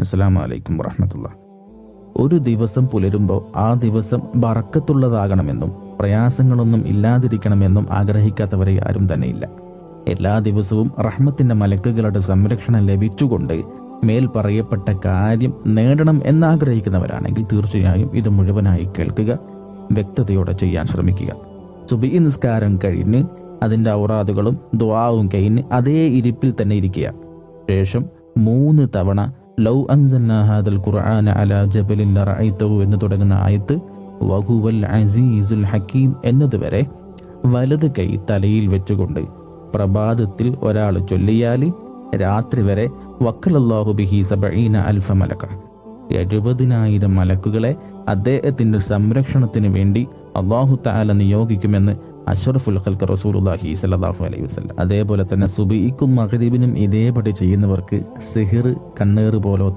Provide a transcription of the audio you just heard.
അസ്സലാമു അലൈക്കും വറഹ്മത്തുള്ളാഹി. ഒരു ദിവസം പുലരുമ്പോൾ ആ ദിവസം ബറക്കത്തുള്ളതാകണമെന്നും പ്രയാസങ്ങളൊന്നും ഇല്ലാതിരിക്കണമെന്നും ആഗ്രഹിക്കാത്തവരെ ആരും തന്നെയില്ല. എല്ലാ ദിവസവും റഹ്മത്തിന്റെ മലക്കുകളുടെ സംരക്ഷണം ലഭിച്ചുകൊണ്ട് മേൽ പറയപ്പെട്ട കാര്യം നേടണം എന്നാഗ്രഹിക്കുന്നവരാണെങ്കിൽ തീർച്ചയായും ഇത് മുഴുവനായി കേൾക്കുക, വ്യക്തതയോടെ ചെയ്യാൻ ശ്രമിക്കുക. സുബഹി നിസ്കാരം കഴിഞ്ഞ് അതിന്റെ ഔറാദുകളും ദുആവും കഴിഞ്ഞ് അതേ ഇരിപ്പിൽ തന്നെ ഇരിക്കുക. ശേഷം 3 തവണ ലൗ അൻസൽനാ ഹാദൽ ഖുർആന അലാ ജബലിൻ ലറഅയ്തഹു എന്ന് തുടങ്ങുന്ന ആയത്ത് വഹുവൽ അസീസുൽ ഹക്കീം എന്നതുവരെ വലത് കൈ തലയിൽ വെച്ചുകൊണ്ട് പ്രഭാതത്തിൽ ഒരാൾ ചൊല്ലിയാൽ രാത്രി വരെ വക്കലല്ലാഹു ബിഹി 70 അൽഫ മലക, 70,000 മലക്കുകളെ അദ്ദേഹത്തിന്റെ സംരക്ഷണത്തിന് വേണ്ടി അല്ലാഹു തആല നിയോഗിക്കുമെന്ന് അഷ്റഫുൽ ഖൽഖ് റസൂലുള്ളാഹി സ്വല്ലല്ലാഹു അലൈഹി വസല്ലം. അതേപോലെ തന്നെ സുബഹിക്കും മഗ്രിബിനും ഇതേപടി ചെയ്യുന്നവർക്ക് സിഹിർ, കണ്ണേറ് പോലോ